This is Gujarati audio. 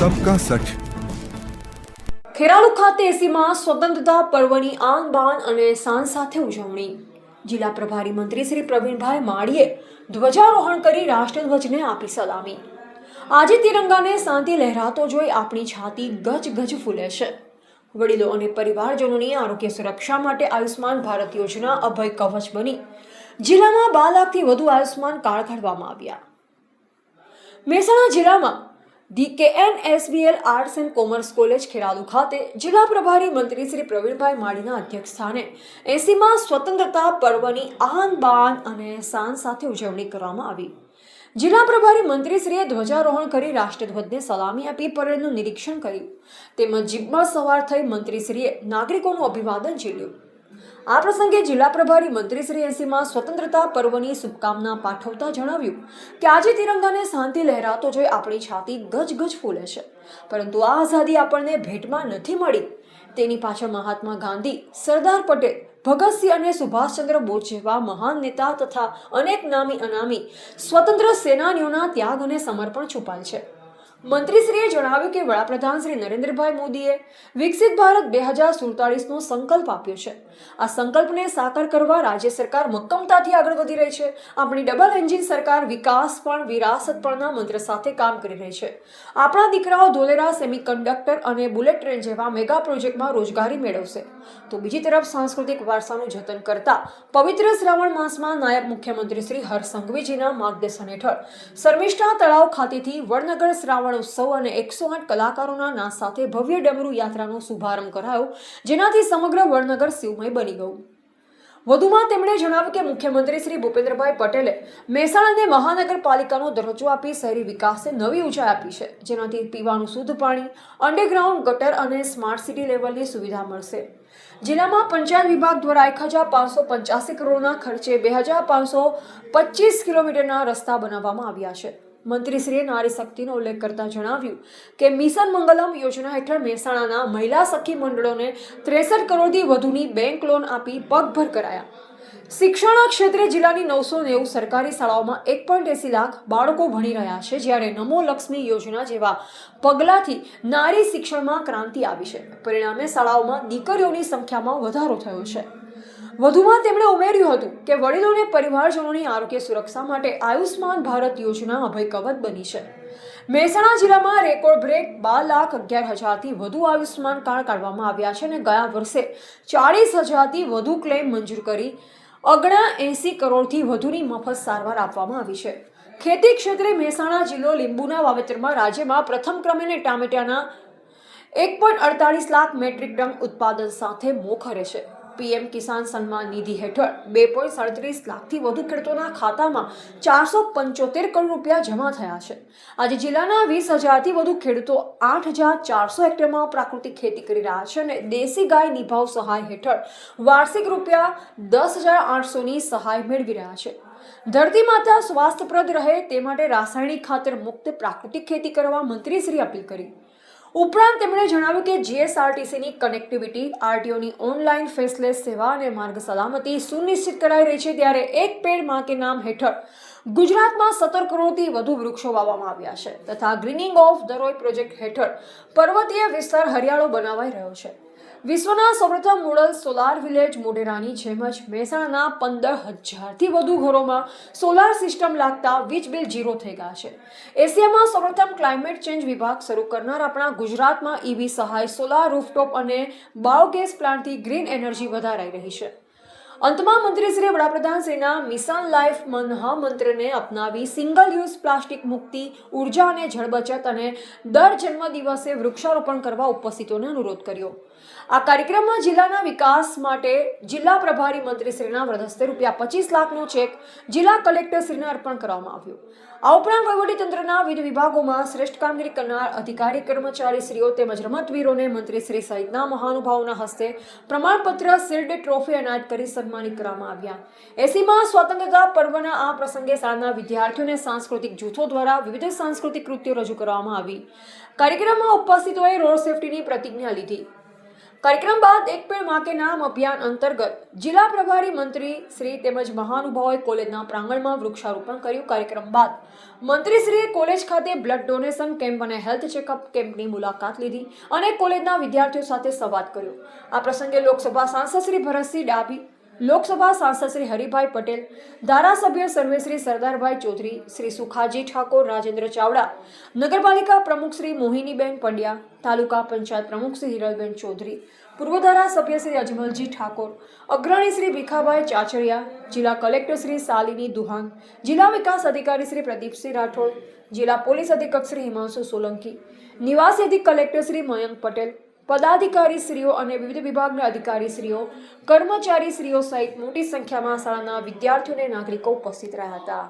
सबका सच। ખેરાલુ ખાતે એસીમાં સ્વતંત્રતા પર્વની આન બાન અને શાન સાથે ઉજવણી. જિલ્લા પ્રભારી મંત્રી શ્રી પ્રવીણભાઈ માળીએ ધ્વજારોહણ કરી રાષ્ટ્રધ્વજને આપી સલામી. આજે તિરંગાને શાંતિ લહેરાતો જોઈ આપણી છાતી ગજ ગજ ફૂલે છે. વડીલો અને પરિવારજનોની આરોગ્ય સુરક્ષા માટે આયુષ્માન ભારત યોજના અભય કવચ બની જિલ્લામાં 12 લાખથી વધુ આયુષ્માન કાર્ડ કાઢવામાં આવ્યા. મહેસાણા જિલ્લામાં DKNSBL arts and commerce college Kheralu ખાતે જિલ્લા પ્રભારી મંત્રી શ્રી પ્રવીણભાઈ માળીના અધ્યક્ષસ્થાને 80માં સ્વતંત્રતા પર્વની આન બાન અને શાન સાથે ઉજવણી કરવામાં આવી. જિલ્લા પ્રભારી મંત્રીશ્રીએ ધ્વજારોહણ કરી રાષ્ટ્રધ્વજને સલામી આપી પરેડનું નિરીક્ષણ કર્યું તેમજ જીપમાં સવાર થઈ મંત્રીશ્રીએ નાગરિકોનું અભિવાદન ઝીલ્યું. આ પ્રસંગે જિલ્લા પ્રભારી મંત્રી શ્રી 80માં સ્વતંત્રતા પર્વની શુભકામના પાઠવતા જણાવ્યું કે આજે તિરંગાને શાંતિ લહેરાતો જોઈ આપણી છાતી ગજ ગજ ફૂલે છે, પરંતુ આ આઝાદી આપણને ભેટમાં નથી મળી. તેની પાછળ મહાત્મા ગાંધી, સરદાર પટેલ, ભગતસિંહ અને સુભાષચંદ્ર બોઝ જેવા મહાન નેતા તથા અનેક નામી અનામી સ્વતંત્ર સેનાનીઓના ત્યાગ અને સમર્પણ છુપાયેલ છે. મંત્રીશ્રીએ જણાવ્યું કે વડાપ્રધાન શ્રી નરેન્દ્રભાઈ મોદીએ વિકસિત ભારત 2047નો સંકલ્પ આપ્યો છે. આ સંકલ્પને સાકાર કરવા રાજ્ય સરકાર મક્કમતાથી આગળ વધી રહી છે. આપણી ડબલ એન્જિન સરકાર વિકાસ પણ વિરાસત પણના મંત્ર સાથે કામ કરી રહી છે. આપણા દીકરાઓ ધોલેરા સેમિકન્ડક્ટર અને બુલેટ ટ્રેન જેવા મેગા પ્રોજેક્ટમાં રોજગારી મેળવશે, તો બીજી તરફ સાંસ્કૃતિક વારસાનું જતન કરતા પવિત્ર શ્રાવણ માસમાં નાયબ મુખ્યમંત્રી શ્રી હર્ષ સંઘવીજીના માર્ગદર્શન હેઠળ શર્મિષ્ઠા તળાવ ખાતેથી વડનગર શ્રાવણ ઉત્સવ અને 108 કલાકારોના નાચ સાથે ભવ્ય ડમરૂ યાત્રાનો શુભારંભ કરાયો, જેનાથી સમગ્ર વડનગર શિવમય બની ગયું. વધુમાં તેમણે જણાવ્યું કે મુખ્યમંત્રી શ્રી ભૂપેન્દ્રભાઈ પટેલે મહેસાણાને મહાનગરપાલિકાનો દરજ્જો આપી શહેરી વિકાસને નવી ઊંચાઈ આપી છે, જેનાથી પીવાનું શુદ્ધ પાણી, અંડરગ્રાઉન્ડ ગટર અને સ્માર્ટ સિટી લેવલની સુવિધા મળશે. જિલ્લામાં પંચાયત વિભાગ દ્વારા 1585 કરોડના ખર્ચે 2525 કિલોમીટરના રસ્તા બનાવવામાં આવ્યા છે. મંત્રીશ્રીએ નારી શક્તિનો ઉલ્લેખ કરતા જણાવ્યું કે મિશન મંગલમ યોજના હેઠળ મહેસાણાના મહિલા સખી મંડળોને 63 કરોડથી વધુની બેંક લોન આપી પગભર કરાયા. શિક્ષણ ક્ષેત્રે જિલ્લાની 990 સરકારી શાળાઓમાં 1.80 લાખ બાળકો ભણી રહ્યા છે, જ્યારે નમો લક્ષ્મી યોજના જેવા પગલાંથી નારી શિક્ષણમાં ક્રાંતિ આવી છે. પરિણામે શાળાઓમાં દીકરીઓની સંખ્યામાં વધારો થયો છે. વધુમાં તેમણે ઉમેર્યું હતું કે વડીલો અને પરિવારજનોની આરોગ્ય સુરક્ષા માટે આયુષ્માન ભારત યોજના અભય કવચ બની છે. મહેસાણા જિલ્લામાં રેકોર્ડ બ્રેક 12,11,000થી વધુ આયુષ્માન કાર્ડ કાઢવામાં આવ્યા છે અને ગયા વર્ષે 40,000થી વધુ ક્લેમ મંજૂર કરી 79 કરોડથી વધુની મફત સારવાર આપવામાં આવી છે. ખેતી ક્ષેત્રે મહેસાણા જિલ્લો લીંબુના વાવેતરમાં રાજ્યમાં પ્રથમ ક્રમે અને ટામેટાના 1.48 લાખ મેટ્રિક ટન ઉત્પાદન સાથે મોખરે છે. PM કિસાન સન્માન નિધિ હેઠળ 2.37 લાખથી વધુ ખેડૂતોના ખાતામાં 475 કરોડ રૂપિયા જમા થયા છે. આજે જિલ્લાના 20,000થી વધુ ખેડૂતો 8,400 હેક્ટરમાં પ્રાકૃતિક ખેતી કરી રહ્યા છે અને દેશી ગાય નિભાવ સહાય હેઠળ વાર્ષિક રૂપિયા 10,800ની સહાય મેળવી રહ્યા છે. ધરતી માતા સ્વાસ્થ્યપ્રદ રહે તે માટે રાસાયણિક ખાતર મુક્ત પ્રાકૃતિક ખેતી કરવા મંત્રીશ્રી અપીલ કરી. ઉપરાંત તેમણે જણાવ્યું કે GSRTCની કનેક્ટિવિટી, RTOની ઓનલાઈન ફેસલેસ સેવા અને માર્ગ સલામતી સુનિશ્ચિત કરાઈ રહી છે, ત્યારે એક પેડ માં કે નામ હેઠળ ગુજરાતમાં 17 કરોડથી વધુ વૃક્ષો વાવવામાં આવ્યા છે તથા ગ્રીનિંગ ઓફ ધરોઈ પ્રોજેક્ટ હેઠળ પર્વતીય વિસ્તાર હરિયાળો બનાવાઈ રહ્યો છે. વિશ્વના સૌપ્રથમ મોડલ સોલાર વિલેજ મોઢેરાની જેમ જ મહેસાણાના 15,000થી વધુ ઘરોમાં સોલાર સિસ્ટમ લાગતા વીજ બિલ ઝીરો થઈ ગયા છે. એશિયામાં સૌપ્રથમ ક્લાઇમેટ ચેન્જ વિભાગ શરૂ કરનાર આપણા ગુજરાતમાં EV સહાય, સોલાર રૂફટોપ અને બાયોગેસ પ્લાન્ટથી ગ્રીન એનર્જી વધારાઈ રહી છે. અંતમાં મંત્રીશ્રીએ વડાપ્રધાનશ્રીના મિશન લાઈફ મહામંત્રને અપનાવી સિંગલ યુઝ પ્લાસ્ટિક મુક્તિ, ઉર્જા અને જળ બચત અને દર જન્મદિવસે વૃક્ષારોપણ કરવા ઉપસ્થિતોને અનુરોધ કર્યો. આ કાર્યક્રમમાં જિલ્લાના વિકાસ માટે જિલ્લા પ્રભારી મંત્રીશ્રીના વરદહસ્તે રૂપિયા 25 લાખનો ચેક જિલ્લા કલેક્ટરશ્રીને અર્પણ કરવામાં આવ્યો. આ ઉપરાંત વહીવટીતંત્રના વિવિધ વિભાગોમાં શ્રેષ્ઠ કામગીરી કરનાર અધિકારી કર્મચારીશ્રીઓ તેમજ રમતવીરોને મંત્રીશ્રી સહિતના મહાનુભાવોના હસ્તે પ્રમાણપત્ર, શિલ્ડ, ટ્રોફી એનાયત કરી સન્માનિત કરવામાં આવ્યા. 80માં સ્વતંત્રતા પર્વના આ પ્રસંગે શાળાના વિદ્યાર્થીઓને સાંસ્કૃતિક જૂથો દ્વારા વિવિધ સાંસ્કૃતિક કૃત્યો રજૂ કરવામાં આવી. કાર્યક્રમમાં ઉપસ્થિતોએ રોડ સેફટીની પ્રતિજ્ઞા લીધી. કાર્યક્રમ બાદ એક પેડ માં કે નામ અભિયાન અંતર્ગત જિલ્લા પ્રભારી મંત્રી શ્રી તેમજ મહાનુભાવોએ કોલેજના પ્રાંગણમાં વૃક્ષારોપણ કર્યું. કાર્યક્રમ બાદ મંત્રીશ્રીએ કોલેજ ખાતે બ્લડ ડોનેશન કેમ્પ અને હેલ્થ ચેકઅપ કેમ્પની મુલાકાત લીધી અને કોલેજના વિદ્યાર્થીઓ સાથે સંવાદ કર્યો. આ પ્રસંગે લોકસભા સાંસદ શ્રી ભરતસિંહ ડાભી, લોકસભા સાંસદ શ્રી હરિભાઈ પટેલ, ધારાસભ્ય સર્વેશ્રી સરદારભાઈ ચૌધરી, શ્રી સુખાજી ઠાકોર, રાજેન્દ્ર ચાવડા, નગરપાલિકા પ્રમુખ શ્રી મોહિનીબેન પંડ્યા, તાલુકા પંચાયત પ્રમુખ શ્રી હિરલબેન ચૌધરી, પૂર્વ ધારાસભ્ય શ્રી અજમલજી ઠાકોર, અગ્રણી શ્રી ભીખાભાઈ ચાચરિયા, જિલ્લા કલેક્ટર શ્રી શાલિની દુહાન, જિલ્લા વિકાસ અધિકારી શ્રી પ્રદીપસિંહ રાઠોડ, જિલ્લા પોલીસ અધિક્ષક શ્રી હિમાંશુ સોલંકી, નિવાસી અધિક કલેક્ટર શ્રી મયંક પટેલ, પદાધિકારીશ્રીઓ અને વિવિધ વિભાગના અધિકારીશ્રીઓ, કર્મચારીશ્રીઓ સહિત મોટી સંખ્યામાં શાળાના વિદ્યાર્થીઓ અને નાગરિકો ઉપસ્થિત રહ્યા હતા.